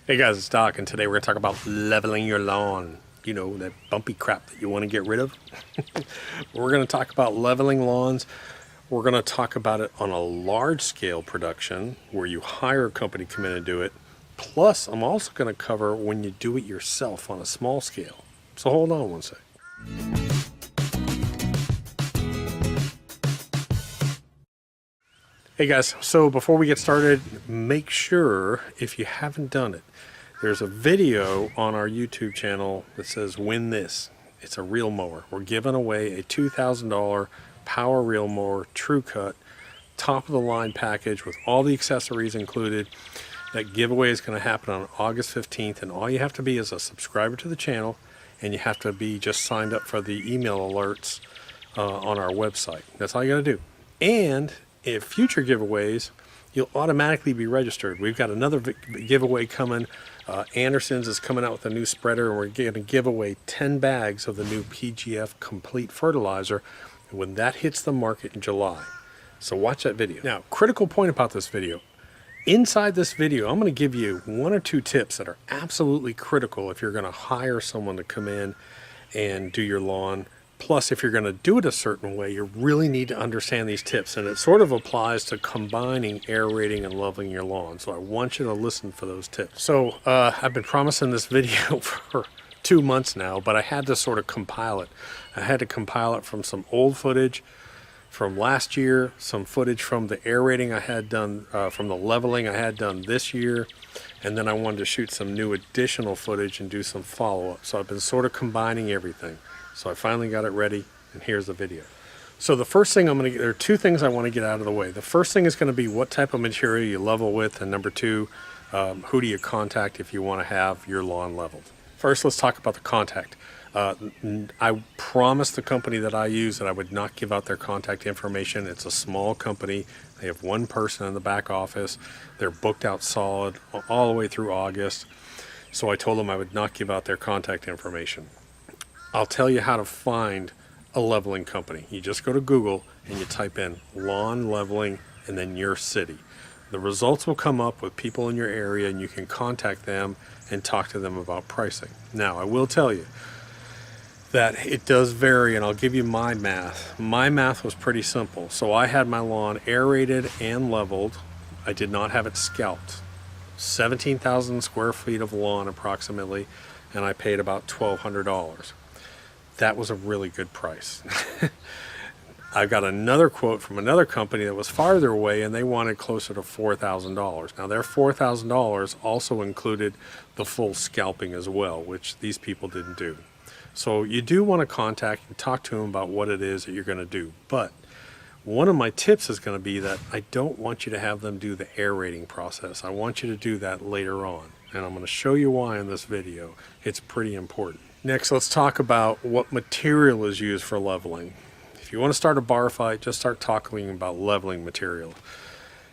Hey guys, it's Doc, and today we're going to talk about leveling your lawn. You know, that bumpy crap that you want to get rid of. We're going to talk about leveling lawns. We're going to talk about it on a large scale production where you hire a company to come in and do it. Plus, I'm also going to cover when you do it yourself on a small scale. So hold on one sec. Hey guys, so before we get started, make sure, if you haven't done it, there's a video on our YouTube channel that says win this. It's a reel mower. We're giving away a $2,000 power reel mower, true cut, top of the line package with all the accessories included. That giveaway is going to happen on August 15th, and all you have to be is a subscriber to the channel, and you have to be just signed up for the email alerts on our website. That's all you got to do. And if future giveaways, you'll automatically be registered. We've got another giveaway coming. Anderson's is coming out with a new spreader, and we're going to give away 10 bags of the new PGF Complete fertilizer when that hits the market in July. So watch that video. Now, critical point about this video. Inside this video, I'm going to give you 1 or 2 tips that are absolutely critical if you're going to hire someone to come in and do your lawn. Plus, if you're going to do it a certain way, you really need to understand these tips. And it sort of applies to combining aerating and leveling your lawn. So I want you to listen for those tips. So I've been promising this video for 2 months now, but I had to sort of compile it. I had to compile it from some old footage from last year, some footage from the aerating I had done, from the leveling I had done this year, and then I wanted to shoot some new additional footage and do some follow-up. So I've been sort of combining everything. So I finally got it ready, and here's the video. So the first thing there are 2 things I want to get out of the way. The first thing is going to be what type of material you level with, and number 2, who do you contact if you want to have your lawn leveled. First, let's talk about the contact. I promised the company that I use that I would not give out their contact information. It's a small company. They have 1 person in the back office. They're booked out solid all the way through August. So I told them I would not give out their contact information. I'll tell you how to find a leveling company. You just go to Google and you type in lawn leveling and then your city. The results will come up with people in your area, and you can contact them and talk to them about pricing. Now, I will tell you that it does vary, and I'll give you my math. My math was pretty simple. So I had my lawn aerated and leveled. I did not have it scalped. 17,000 square feet of lawn approximately, and I paid about $1,200. That was a really good price. I got another quote from another company that was farther away, and they wanted closer to $4,000. Now, their $4,000 also included the full scalping as well, which these people didn't do. So you do want to contact and talk to them about what it is that you're going to do. But one of my tips is going to be that I don't want you to have them do the aerating process. I want you to do that later on, and I'm going to show you why in this video. It's pretty important. Next, let's talk about what material is used for leveling. If you want to start a bar fight, just start talking about leveling material.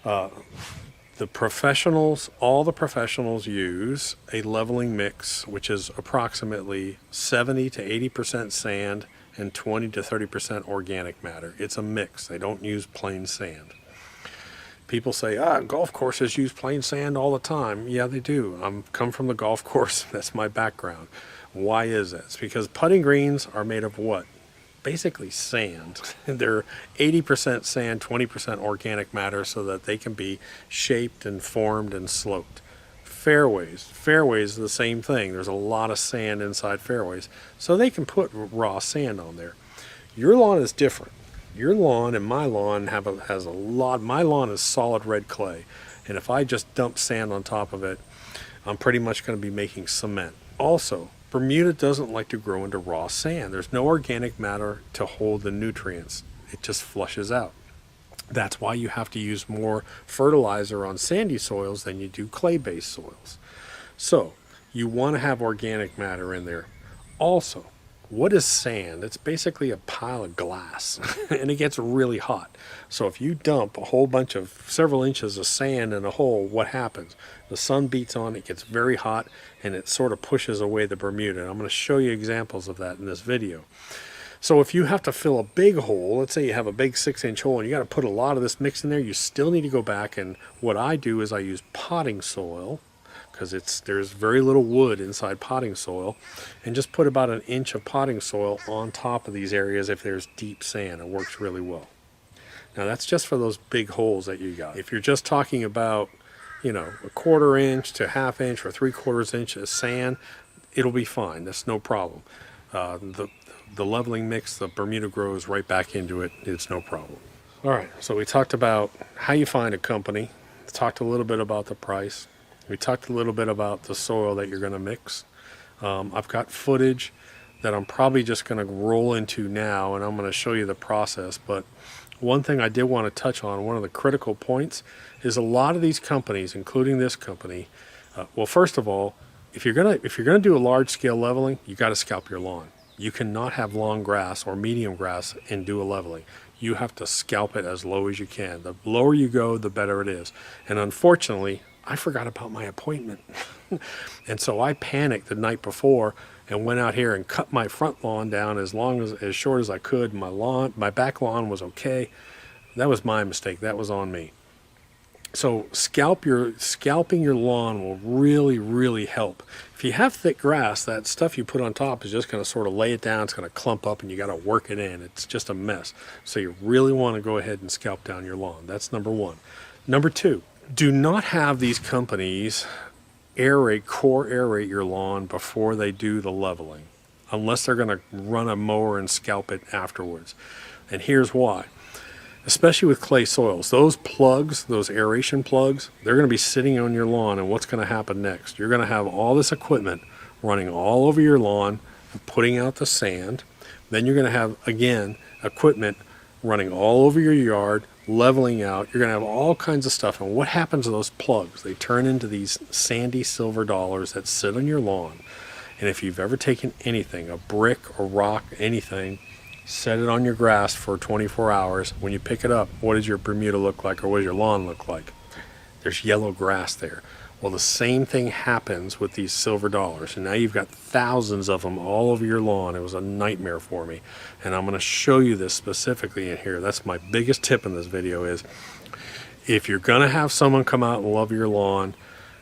The professionals, all the professionals use a leveling mix, which is approximately 70 to 80% sand and 20 to 30% organic matter. It's a mix. They don't use plain sand. People say, golf courses use plain sand all the time. Yeah, they do. I'm come from the golf course. That's my background. Why is that? It's because putting greens are made of what? Basically sand. They're 80% sand, 20% organic matter, so that they can be shaped and formed and sloped. Fairways are the same thing. There's a lot of sand inside fairways, so they can put raw sand on there. Your lawn is different. Your lawn and my lawn has a lot. My lawn is solid red clay, and if I just dump sand on top of it, I'm pretty much going to be making cement. Also, Bermuda doesn't like to grow into raw sand. There's no organic matter to hold the nutrients. It just flushes out. That's why you have to use more fertilizer on sandy soils than you do clay-based soils. So you want to have organic matter in there. Also, what is sand? It's basically a pile of glass and it gets really hot. So if you dump a whole bunch of several inches of sand in a hole, what happens? The sun beats on it, gets very hot, and it sort of pushes away the Bermuda. And I'm going to show you examples of that in this video. So if you have to fill a big hole, let's say you have a big 6-inch hole and you got to put a lot of this mix in there, you still need to go back, and what I do is I use potting soil, because there's very little wood inside potting soil, and just put about an inch of potting soil on top of these areas if there's deep sand. It works really well. Now that's just for those big holes that you got. If you're just talking about, you know, a 1/4 inch to 1/2 inch or 3/4 inch of sand, it'll be fine. That's no problem. The leveling mix, the Bermuda grows right back into it. It's no problem. All right, so we talked about how you find a company. We talked a little bit about the price. We talked a little bit about the soil that you're going to mix. I've got footage that I'm probably just going to roll into now, and I'm going to show you the process. But one thing I did want to touch on, one of the critical points, is a lot of these companies, including this company, well, first of all, if you're gonna do a large scale leveling, you got to scalp your lawn. You cannot have long grass or medium grass and do a leveling. You have to scalp it as low as you can. The lower you go, the better it is. And unfortunately, I forgot about my appointment. And so I panicked the night before and went out here and cut my front lawn down as short as I could. My back lawn was okay. That was my mistake. That was on me. So scalping your lawn will really, really help. If you have thick grass, that stuff you put on top is just going to sort of lay it down. It's going to clump up and you got to work it in. It's just a mess. So you really want to go ahead and scalp down your lawn. That's number one. Number two, do not have these companies core aerate your lawn before they do the leveling, unless they're going to run a mower and scalp it afterwards. And here's why. Especially with clay soils, those plugs, those aeration plugs, they're going to be sitting on your lawn. And what's going to happen next? You're going to have all this equipment running all over your lawn, putting out the sand. Then you're going to have, again, equipment running all over your yard, leveling out. You're going to have all kinds of stuff. And what happens to those plugs? They turn into these sandy silver dollars that sit on your lawn. And if you've ever taken anything, a brick, a rock, anything, set it on your grass for 24 hours. When you pick it up, what does your Bermuda look like, or what does your lawn look like? There's yellow grass there. Well, the same thing happens with these silver dollars. And now you've got thousands of them all over your lawn. It was a nightmare for me. And I'm going to show you this specifically in here. That's my biggest tip in this video is, if you're going to have someone come out and level your lawn,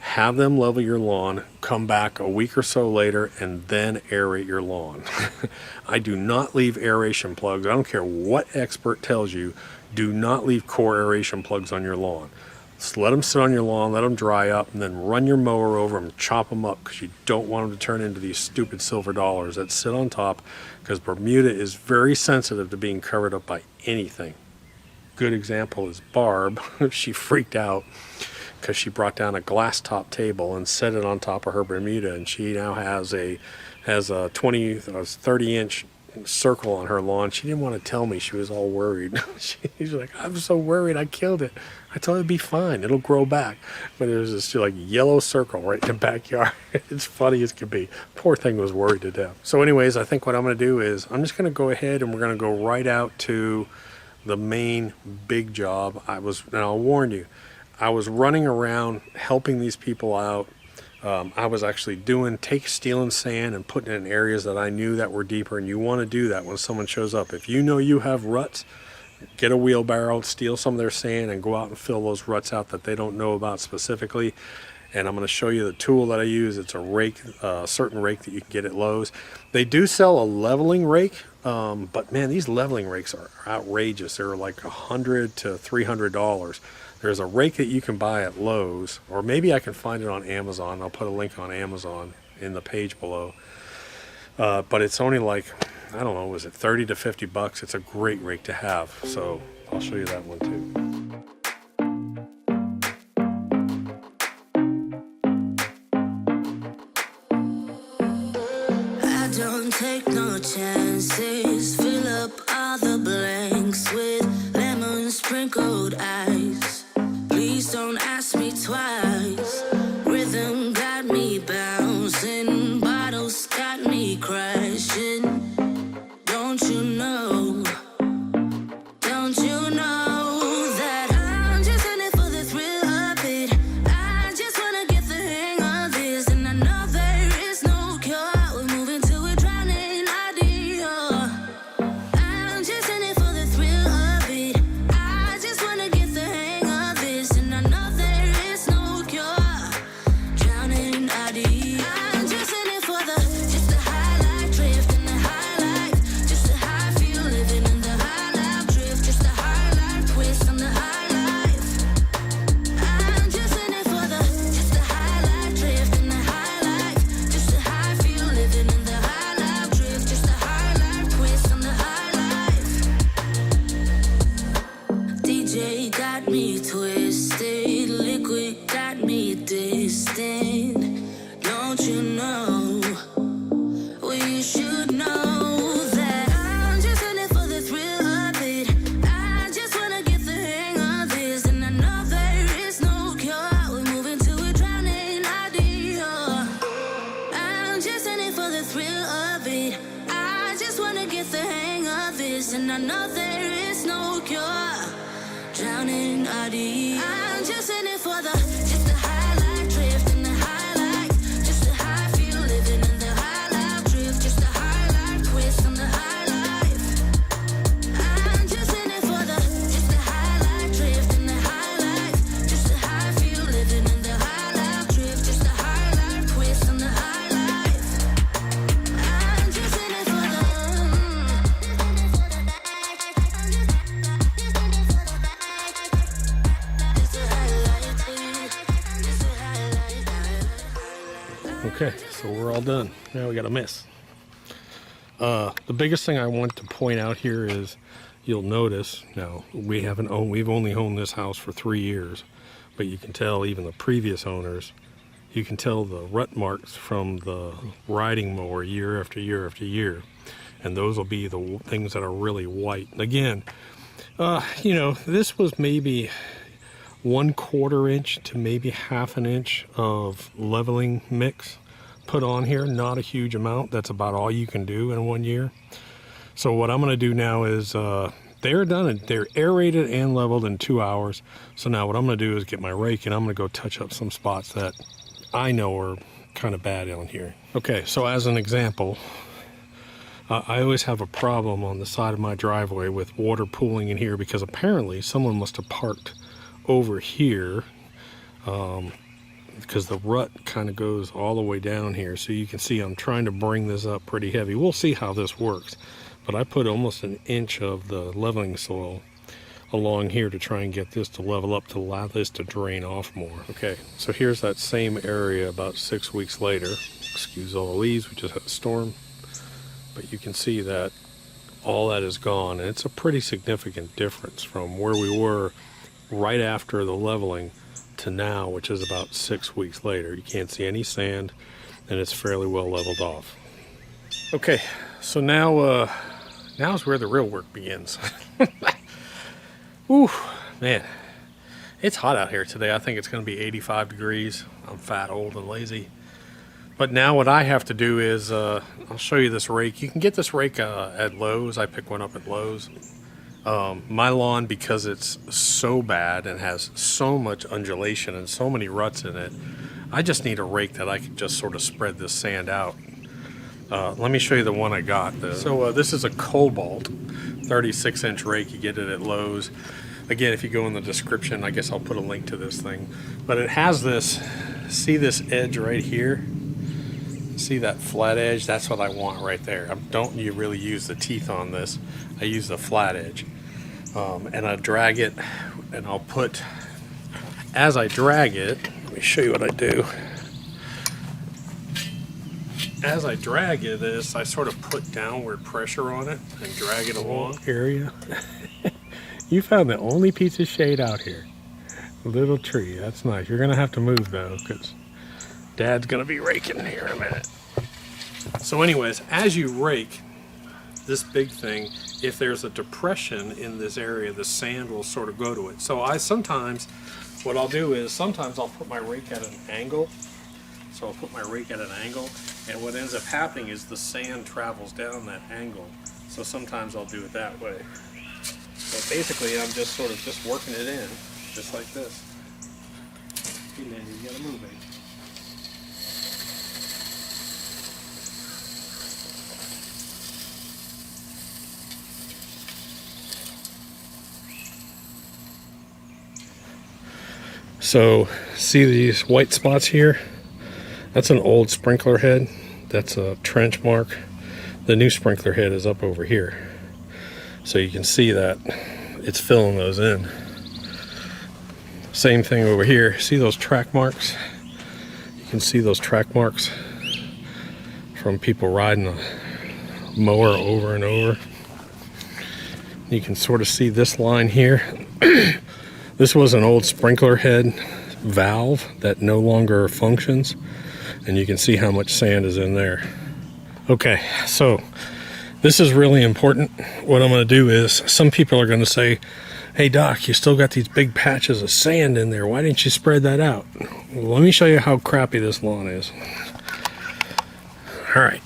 have them level your lawn, come back a week or so later, and then aerate your lawn. I do not leave aeration plugs. I don't care what expert tells you. Do not leave core aeration plugs on your lawn. Just let them sit on your lawn, let them dry up, and then run your mower over them and chop them up, because you don't want them to turn into these stupid silver dollars that sit on top, because Bermuda is very sensitive to being covered up by anything. Good example is Barb. She freaked out because she brought down a glass top table and set it on top of her Bermuda, and she now has a 30 inch circle on her lawn. She didn't want to tell me. She was all worried. She's like, I'm so worried I killed it. I told her it'd be fine, it'll grow back. But there's this like yellow circle right in the backyard. It's funny as can be. Poor thing was worried to death. So anyways, I think what I'm going to do is I'm just going to go ahead and we're going to go right out to the main big job. And I'll warn you, I was running around helping these people out. I was actually stealing sand and putting it in areas that I knew that were deeper, and you want to do that when someone shows up. If you know you have ruts, get a wheelbarrow, steal some of their sand, and go out and fill those ruts out that they don't know about specifically. And I'm going to show you the tool that I use. It's a rake, a certain rake that you can get at Lowe's. They do sell a leveling rake, but man, these leveling rakes are outrageous. They're like $100 to $300. There's a rake that you can buy at Lowe's, or maybe I can find it on Amazon. I'll put a link on Amazon in the page below. But it's only like, I don't know, was it 30 to 50 bucks? It's a great rake to have. So I'll show you that one too. Don't take no chances. Fill up all the blanks with lemon sprinkled ice. Please don't ask me twice. Rhythm got me bouncing. Bottles got me crashing. Don't you know? Don't you know that I'm just in it for the thrill of it? I just wanna get the hang of this, and I know there is no cure. We're moving to a drowning idea. I'm just in it for the thrill of it. I just wanna get the hang of this, and I know there is no cure. Drowning you know. Well, you should know that I'm just in it for the thrill of it. I just wanna get the hang of this, and I know there is no cure. We're moving to a drowning idea. I'm just in it for the thrill of it. I just wanna get the hang of this, and I know there is no cure. Drowning idea. I'm just in it for the just the high life drift and the highlight. Just the high feel living in the high life drift. Just the high life twist on the high life. I'm just in it for the just the high life drift and the highlight. Just the high feel living in the high life drift. Just the high life twist on the high life. I'm just in it for the Okay, so we're all done. Now we got a mess. The biggest thing I want to point out here is you'll notice now we've only owned this house for 3 years, but you can tell even the previous owners, you can tell the rut marks from the riding mower year after year after year, and those will be the things that are really white. Again, you know, this was maybe 1/4 inch to maybe 1/2 inch of leveling mix put on here, not a huge amount. That's about all you can do in 1 year. So what I'm going to do now is they're done and they're aerated and leveled in 2 hours. So now what I'm going to do is get my rake and I'm going to go touch up some spots that I know are kind of bad on here. Okay, so as an example, I always have a problem on the side of my driveway with water pooling in here because apparently someone must have parked over here because the rut kind of goes all the way down here. So you can see I'm trying to bring this up pretty heavy. We'll see how this works, but I put almost 1 inch of the leveling soil along here to try and get this to level up to allow this to drain off more. Okay, so here's that same area about 6 weeks later. Excuse all the leaves, we just had a storm, but you can see that all that is gone, and it's a pretty significant difference from where we were right after the leveling to now, which is about 6 weeks later. You can't see any sand and it's fairly well leveled off. Okay, so now's where the real work begins. Ooh, man, it's hot out here today. I think it's going to be 85 degrees. I'm fat, old, and lazy. But now what I have to do is, I'll show you this rake. You can get this rake at Lowe's. I picked one up at Lowe's. My lawn, because it's so bad and has so much undulation and so many ruts in it, I just need a rake that I can just sort of spread this sand out. Let me show you the one I got. So this is a Cobalt 36-inch rake. You get it at Lowe's. Again, if you go in the description, I guess I'll put a link to this thing. But it has this, see this edge right here? See that flat edge? That's what I want right there. Don't you really use the teeth on this. I use the flat edge. And I drag it, and I'll put, as I drag it, let me show you what I do. As I drag it, I sort of put downward pressure on it and drag it along. Area. You found the only piece of shade out here. A little tree, that's nice. You're gonna have to move though, because Dad's gonna be raking here in a minute. So anyways, as you rake this big thing, if there's a depression in this area, the sand will sort of go to it. So what I'll do is sometimes I'll put my rake at an angle. So I'll put my rake at an angle, and what ends up happening is the sand travels down that angle. So sometimes I'll do it that way. So basically I'm just sort of just working it in, just like this. And then you gotta move it. So see these white spots here? That's an old sprinkler head. That's a trench mark. The new sprinkler head is up over here. So you can see that it's filling those in. Same thing over here. See those track marks? You can see those track marks from people riding a mower over and over. You can sort of see this line here. This was an old sprinkler head valve that no longer functions. and you can see how much sand is in there. Okay, so this is really important. What I'm going to do is, some people are going to say, hey Doc, you still got these big patches of sand in there. Why didn't you spread that out? Well, let me show you how crappy this lawn is. All right,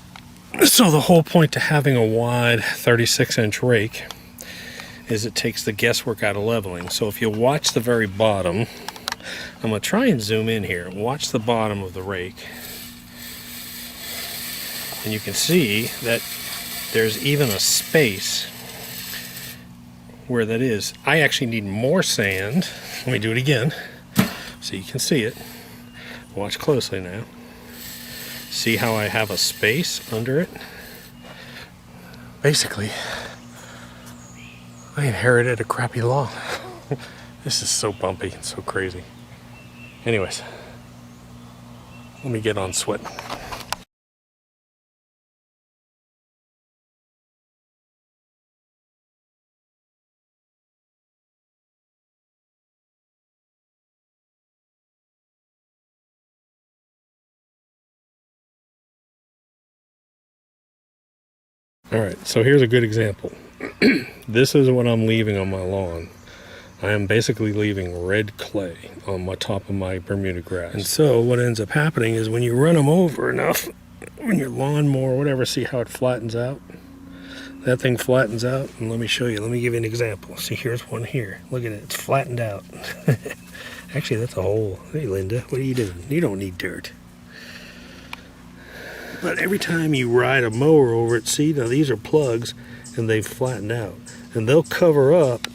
so the whole point to having a wide 36-inch rake is it takes the guesswork out of leveling. So if you watch the very bottom, I'm going to try and zoom in here. Watch the bottom of the rake. And you can see that there's even a space where that is. I actually need more sand. Let me do it again so you can see it. Watch closely now. See how I have a space under it? Basically, I inherited a crappy lawn. This is so bumpy and so crazy. Anyways, let me get on sweating. All right, so here's a good example. This is what I'm leaving on my lawn. I am basically leaving red clay on my top of my Bermuda grass. And so what ends up happening is when you run them over enough, when your lawnmower or whatever, see how it flattens out? That thing flattens out, and let me show you. Let me give you an example. See, here's one here. Look at it, it's flattened out. Actually, that's a hole. Hey, Linda, what are you doing? You don't need dirt. But every time you ride a mower over it, see, now these are plugs, and they've flattened out. And they'll cover up,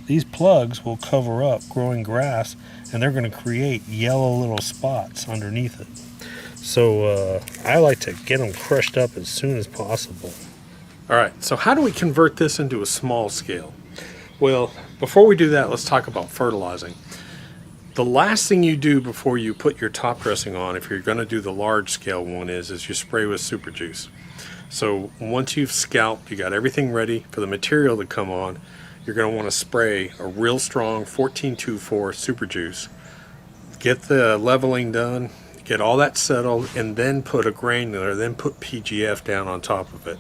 these plugs will cover up growing grass, and they're going to create yellow little spots underneath it. So I like to get them crushed up as soon as possible. All right, so how do we convert this into a small scale? Well, before we do that, let's talk about fertilizing. The last thing you do before you put your top dressing on, if you're going to do the large scale one, is you spray with super juice. So once you've scalped, you got everything ready for the material to come on, you're going to want to spray a real strong 14-2-4 super juice. Get the leveling done, get all that settled, and then put a granular, then put PGF down on top of it.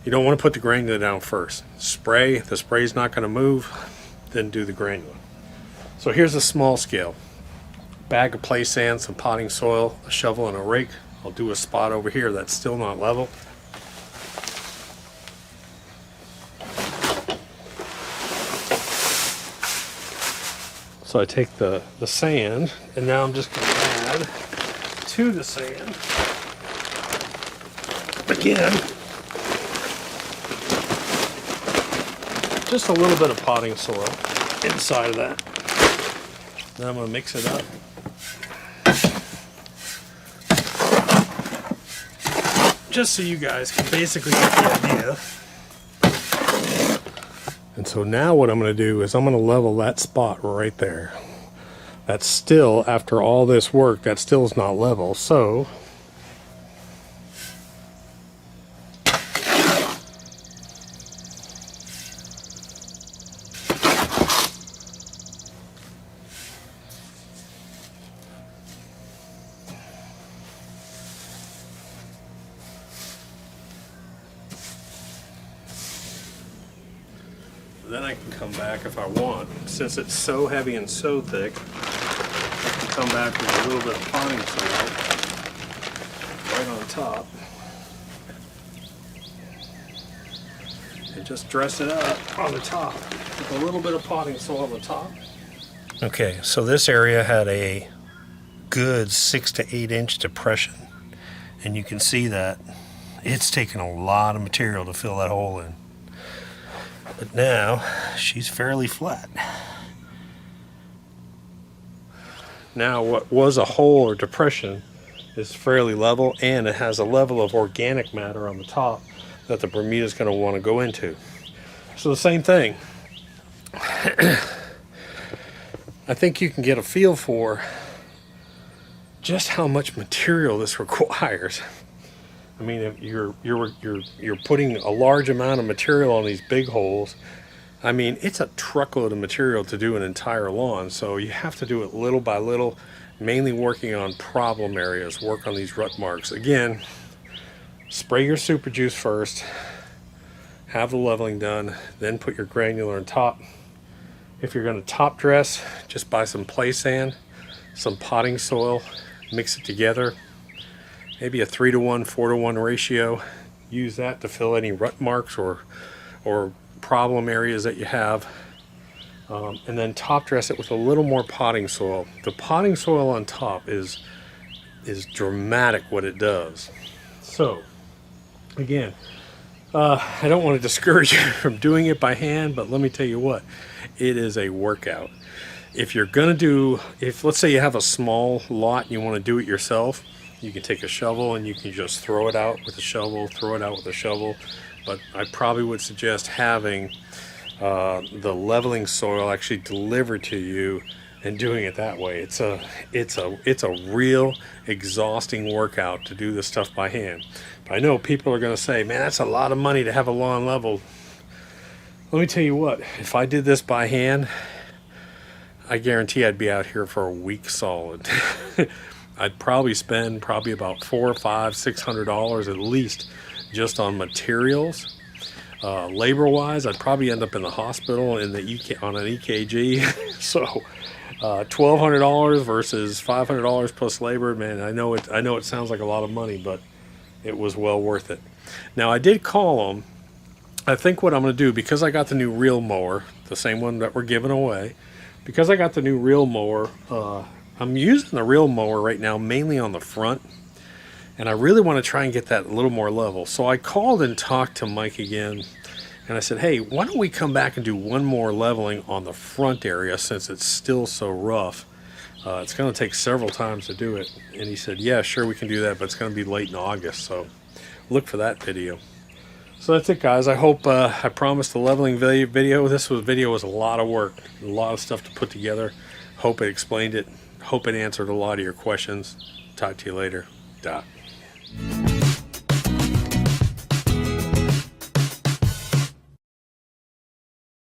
You don't want to put the granular down first. Spray, the spray's not going to move, then do the granular. So here's a small scale. Bag of play sand, some potting soil, a shovel and a rake. I'll do a spot over here that's still not level. So I take the sand, and now I'm just going to add to the sand, again, just a little bit of potting soil inside of that. Now I'm going to mix it up. Just so you guys can basically get the idea. And so now what I'm going to do is I'm going to level that spot right there. That's still, after all this work, that still is not level. So then I can come back if I want. Since it's so heavy and so thick, I can come back with a little bit of potting soil right on top and just dress it up on the top with a little bit of potting soil on the top. Okay, so this area had a good 6 to 8 inch depression, and you can see that it's taken a lot of material to fill that hole in. But now she's fairly flat. Now what was a hole or depression is fairly level, and it has a level of organic matter on the top that the Bermuda is going to want to go into. So the same thing. I think you can get a feel for just how much material this requires. I mean, if you're putting a large amount of material on these big holes. I mean, it's a truckload of material to do an entire lawn, so you have to do it little by little, mainly working on problem areas, work on these rut marks. Again, spray your super juice first, have the leveling done, then put your granular on top. If you're going to top dress, just buy some play sand, some potting soil, mix it together, maybe a 3-to-1, 4-to-1 ratio. Use that to fill any rut marks or problem areas that you have. And then top dress it with a little more potting soil. The potting soil on top is dramatic what it does. So again, I don't want to discourage you from doing it by hand, but let me tell you what, it is a workout. If you're gonna if let's say you have a small lot and you want to do it yourself, you can take a shovel and you can just throw it out with a shovel, throw it out with a shovel. But I probably would suggest having the leveling soil actually delivered to you and doing it that way. It's a real exhausting workout to do this stuff by hand. But I know people are going to say, man, that's a lot of money to have a lawn leveled. Let me tell you what, if I did this by hand, I guarantee I'd be out here for a week solid. I'd probably spend about $400, $500, $600 at least just on materials. Labor-wise, I'd probably end up in the hospital on an EKG. So $1,200 versus $500 plus labor, man. I know it sounds like a lot of money, but it was well worth it. Now I did call them. I think what I'm going to do, because I got the new reel mower, the same one that we're giving away, because I got the new reel mower, I'm using the reel mower right now mainly on the front, and I really want to try and get that a little more level. So I called and talked to Mike again, and I said, hey, why don't we come back and do one more leveling on the front area since it's still so rough. It's going to take several times to do it. And he said, yeah, sure, we can do that, but it's going to be late in August, so look for that video. So that's it, guys. I hope I promised the leveling video. This video was a lot of work, a lot of stuff to put together. Hope it explained it. Hope it answered a lot of your questions. Talk to you later. Dot.